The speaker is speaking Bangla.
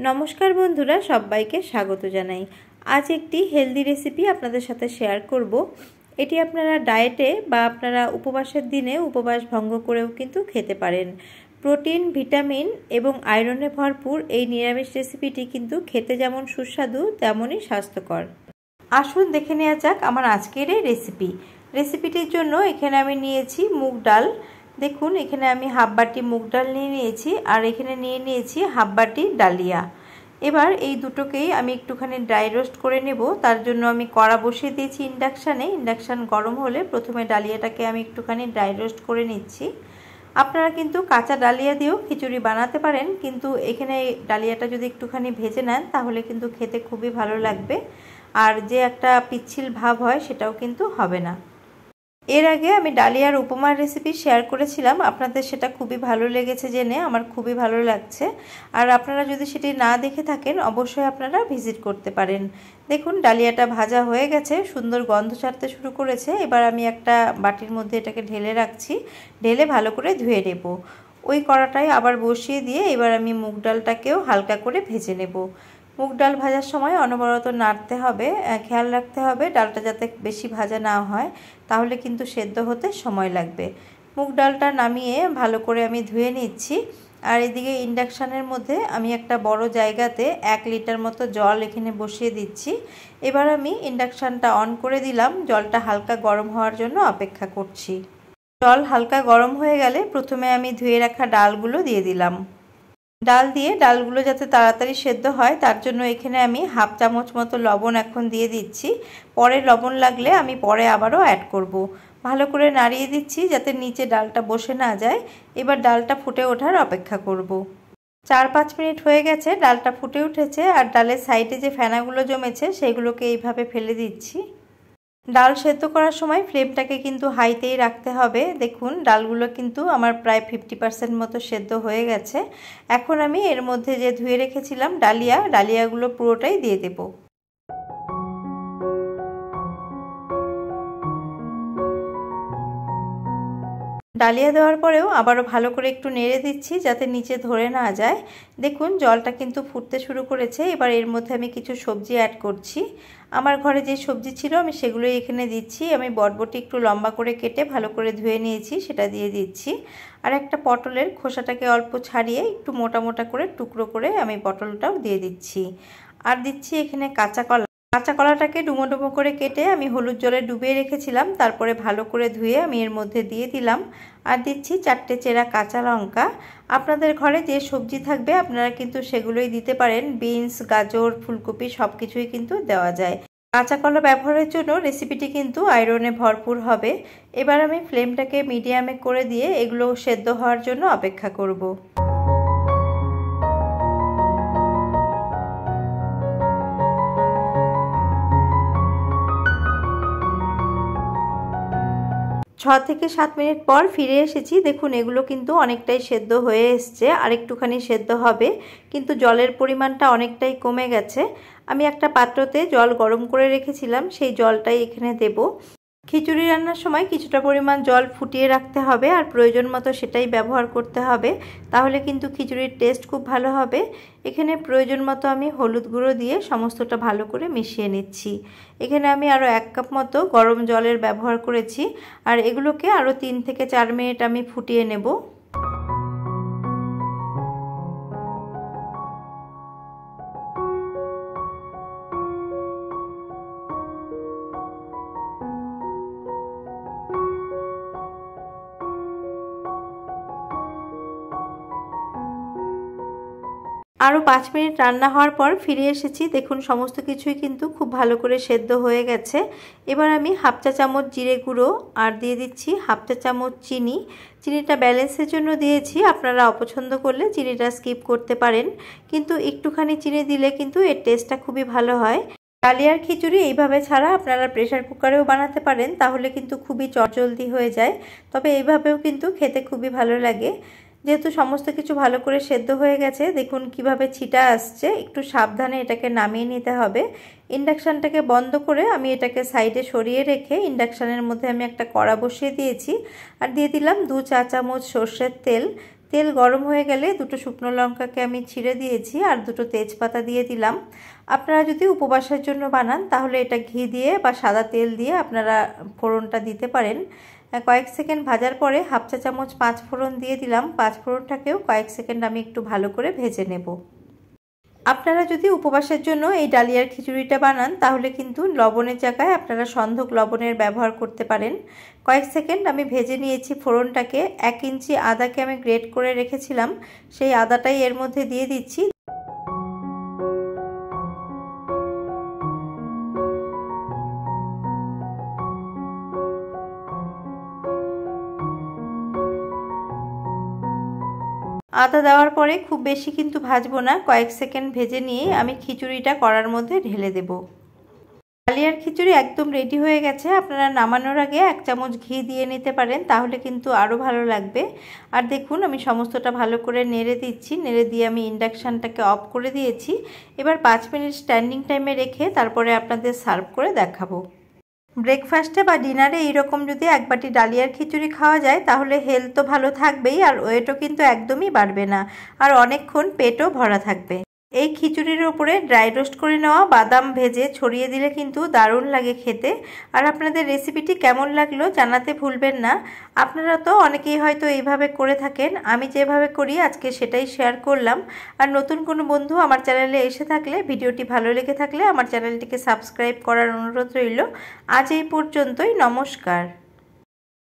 নমস্কার বন্ধুরা, সবাইকে স্বাগত জানাই। আজ একটি হেলদি রেসিপি আপনাদের সাথে শেয়ার করব। এটি আপনারা ডায়েটে বা আপনারা উপবাসের দিনে উপবাস ভঙ্গ করেও কিন্তু খেতে পারেন। প্রোটিন, ভিটামিন এবং আয়রনে ভরপুর এই নিরামিষ রেসিপিটি কিন্তু খেতে যেমন সুস্বাদু তেমনই স্বাস্থ্যকর। আসুন দেখে নেওয়া যাক আমার আজকের এই রেসিপিটির জন্য এখানে আমি নিয়েছি মুগ ডাল। দেখুন, এখানে আমি হাফ বাটি মুগ ডাল নিয়ে নিয়েছি আর এখানে নিয়ে নিয়েছি হাফ বাটি ডালিয়া। এবার এই দুটোকেই আমি একটুখানি ড্রাই রোস্ট করে নেব। তার জন্য আমি কড়া বসিয়ে দিয়েছি ইন্ডাকশানে। ইন্ডাকশান গরম হলে প্রথমে ডালিয়াটাকে আমি একটুখানি ড্রাই রোস্ট করে নিচ্ছি। আপনারা কিন্তু কাঁচা ডালিয়া দিয়েও খিচুড়ি বানাতে পারেন, কিন্তু এখানে ডালিয়াটা যদি একটুখানি ভেজে নেন তাহলে কিন্তু খেতে খুবই ভালো লাগবে, আর যে একটা পিচ্ছিল ভাব হয় সেটাও কিন্তু হবে না। এর আগে আমি ডালিয়ার উপমার রেসিপি শেয়ার করেছিলাম, আপনাদের সেটা খুবই ভালো লেগেছে জেনে আমার খুবই ভালো লাগছে। আর আপনারা যদি সেটি না দেখে থাকেন অবশ্যই আপনারা ভিজিট করতে পারেন। দেখুন, ডালিয়াটা ভাজা হয়ে গেছে, সুন্দর গন্ধ ছাড়তে শুরু করেছে। এবার আমি একটা বাটির মধ্যে এটাকে ঢেলে রাখছি, ঢেলে ভালো করে ধুয়ে নেব। ওই কড়াটাই আবার বসিয়ে দিয়ে এবার আমি মুগ ডালটাকেও হালকা করে ভেজে নেব। মুগ ডাল ভাজার সময় অনবরত নাড়তে হবে, খেয়াল রাখতে হবে ডালটা যাতে বেশি ভাজা না হয়, তাহলে কিন্তু সেদ্ধ হতে সময় লাগবে। মুগ ডালটা নামিয়ে ভালো করে আমি ধুয়ে নিচ্ছি। আর এদিকে ইন্ডাকশানের মধ্যে আমি একটা বড় জায়গাতে 1 লিটার মতো জল এখানে বসিয়ে দিচ্ছি। এবার আমি ইন্ডাকশানটা অন করে দিলাম, জলটা হালকা গরম হওয়ার জন্য অপেক্ষা করছি। জল হালকা গরম হয়ে গেলে প্রথমে আমি ধুয়ে রাখা ডালগুলো দিয়ে দিলাম। ডাল দিয়ে ডালগুলো যাতে তাড়াতাড়ি সেদ্ধ হয় তার জন্য এখানে আমি হাফ চামচ মতো লবণ এখন দিয়ে দিচ্ছি। পরে লবণ লাগলে আমি পরে আবারও অ্যাড করব। ভালো করে নাড়িয়ে দিচ্ছি যাতে নিচে ডালটা বসে না যায়। এবার ডালটা ফুটে ওঠার অপেক্ষা করব। 4-5 মিনিট হয়ে গেছে, ডালটা ফুটে উঠেছে আর ডালের সাইডে যে ফেনাগুলো জমেছে সেগুলোকে এইভাবে ফেলে দিচ্ছি। ডাল সেদ্ধ করার সময় ফ্লেমটাকে কিন্তু হাইতেই রাখতে হবে। দেখুন, ডালগুলো কিন্তু আমার প্রায় 50% মতো সেদ্ধ হয়ে গেছে। এখন আমি এর মধ্যে যে ধুয়ে রেখেছিলাম ডালিয়াগুলো পুরোটাই দিয়ে দেব। ডালিয়া দেওয়ার পরেও আবারও ভালো করে একটু নেড়ে দিচ্ছি যাতে নিচে ধরে না যায়। দেখুন, জলটা কিন্তু ফুটতে শুরু করেছে। এবার এর মধ্যে আমি কিছু সবজি অ্যাড করছি। আমার ঘরে যে সবজি ছিল আমি সেগুলোই এখানে দিচ্ছি। আমি বরবটি একটু লম্বা করে কেটে ভালো করে ধুয়ে নিয়েছি, সেটা দিয়ে দিচ্ছি। আর একটা পটলের খোসাটাকে অল্প ছাড়িয়ে একটু মোটা মোটা করে টুকরো করে আমি পটলটাও দিয়ে দিচ্ছি। আর দিচ্ছি এখানে কাঁচা কলাটাকে ডুমো ডুমো করে কেটে আমি হলুদ জলে ডুবিয়ে রেখেছিলাম, তারপরে ভালো করে ধুয়ে আমি এর মধ্যে দিয়ে দিলাম। আর দিচ্ছি 4টে চেরা কাঁচা লঙ্কা। আপনাদের ঘরে যে সবজি থাকবে আপনারা কিন্তু সেগুলোই দিতে পারেন। বিনস, গাজর, ফুলকপি সব কিছুই কিন্তু দেওয়া যায়। কাঁচা কলা ব্যবহারের জন্য রেসিপিটি কিন্তু আয়রনে ভরপুর হবে। এবার আমি ফ্লেমটাকে মিডিয়ামে করে দিয়ে এগুলো সেদ্ধ হওয়ার জন্য অপেক্ষা করব। 6 থেকে 7 মিনিট পর ফিরে এসেছি। দেখুন, এগুলো কিন্তু অনেকটাই সেদ্ধ হয়ে এসছে, আর একটুখানি সেদ্ধ হবে, কিন্তু জলের পরিমাণটা অনেকটাই কমে গেছে। আমি একটা পাত্রতে জল গরম করে রেখেছিলাম, সেই জলটাই এখানে দেব। খিচুড়ি রান্নার সময় কিছুটা পরিমাণ জল ফুটিয়ে রাখতে হবে আর প্রয়োজন মতো সেটাই ব্যবহার করতে হবে, তাহলে কিন্তু খিচুড়ির টেস্ট খুব ভালো হবে। এখানে প্রয়োজন মতো আমি হলুদ গুঁড়ো দিয়ে সমস্তটা ভালো করে মিশিয়ে নিচ্ছি। এখানে আমি আরও 1 কাপ মতো গরম জলের ব্যবহার করেছি, আর এগুলোকে আরও 3 থেকে 4 মিনিট আমি ফুটিয়ে নেব। আরও 5 মিনিট রান্না হওয়ার পর ফিরে এসেছি। দেখুন, সমস্ত কিছুই কিন্তু খুব ভালো করে সেদ্ধ হয়ে গেছে। এবার আমি হাফ চা চামচ জিরে গুঁড়ো আর দিয়ে দিচ্ছি হাফ চা চামচ চিনি। চিনিটা ব্যালেন্সের জন্য দিয়েছি, আপনারা অপছন্দ করলে চিনিটা স্কিপ করতে পারেন, কিন্তু একটুখানি চিনি দিলে কিন্তু এর টেস্টটা খুবই ভালো হয়। ডালিয়ার খিচুড়ি এইভাবে ছাড়া আপনারা প্রেসার কুকারেও বানাতে পারেন, তাহলে কিন্তু খুবই চটজলদি হয়ে যায়। তবে এইভাবেও কিন্তু খেতে খুবই ভালো লাগে। যেহেতু সমস্ত কিছু ভালো করে সেদ্ধ হয়ে গেছে, দেখুন কিভাবে ছিটা আসছে, একটু সাবধানে এটাকে নামিয়ে নিতে হবে। ইন্ডাকশানটাকে বন্ধ করে আমি এটাকে সাইডে সরিয়ে রেখে ইন্ডাকশানের মধ্যে আমি একটা কড়া বসিয়ে দিয়েছি আর দিয়ে দিলাম 2 চা চামচ সর্ষের তেল। তেল গরম হয়ে গেলে দুটো শুকনো লঙ্কাকে আমি ছিঁড়ে দিয়েছি আর দুটো তেজপাতা দিয়ে দিলাম। আপনারা যদি উপবাসের জন্য বানান তাহলে এটা ঘি দিয়ে বা সাদা তেল দিয়ে আপনারা ফোড়নটা দিতে পারেন। কয়েক সেকেন্ড ভাজার পরে হাফ চা চামচ 5 ফোড়ন দিয়ে দিলাম। 5 ফোড়নটাকেও কয়েক সেকেন্ড আমি একটু ভালো করে ভেজে নেব। আপনারা যদি উপবাসের জন্য এই ডালিয়ার খিচুড়িটা বানান তাহলে কিন্তু লবণের জায়গায় আপনারা সন্ধক লবণের ব্যবহার করতে পারেন। কয়েক সেকেন্ড আমি ভেজে নিয়েছি ফোড়নটাকে। 1 ইঞ্চি আদাকে আমি গ্রেট করে রেখেছিলাম, সেই আদাটাই এর মধ্যে দিয়ে দিচ্ছি। আদা দেওয়ার পরে খুব বেশি কিন্তু ভাজবো না, কয়েক সেকেন্ড ভেজে নিয়ে আমি খিচুড়িটা কড়ার মধ্যে ঢেলে দেব। ডালিয়ার খিচুড়ি একদম রেডি হয়ে গেছে। আপনারা নামানোর আগে 1 চামচ ঘি দিয়ে নিতে পারেন, তাহলে কিন্তু আরও ভালো লাগবে। আর দেখুন আমি সমস্তটা ভালো করে নেড়ে দিচ্ছি। নেড়ে দিয়ে আমি ইন্ডাকশানটাকে অফ করে দিয়েছি। এবার 5 মিনিট স্ট্যান্ডিং টাইমে রেখে তারপরে আপনাদের সার্ভ করে দেখাবো। ব্রেকফাস্টে বা ডিনারে এইরকম যদি 1 বাটি ডালিয়ার খিচুড়ি খাওয়া যায় তাহলে হেলথ তো ভালো থাকবেই, আর ওয়েটও কিন্তু একদমই বাড়বে না, আর অনেকক্ষণ পেটও ভরা থাকবে। এই খিচুড়ির ওপরে ড্রাই রোস্ট করে নেওয়া বাদাম ভেজে ছড়িয়ে দিলে কিন্তু দারুণ লাগে খেতে। আর আপনাদের রেসিপিটি কেমন লাগলো জানাতে ভুলবেন না। আপনারা তো অনেকেই হয়তো এইভাবে করে থাকেন, আমি যেভাবে করি আজকে সেটাই শেয়ার করলাম। আর নতুন কোনো বন্ধু আমার চ্যানেলে এসে থাকলে, ভিডিওটি ভালো লেগে থাকলে আমার চ্যানেলটিকে সাবস্ক্রাইব করার অনুরোধ রইল। আজ এই পর্যন্তই, নমস্কার।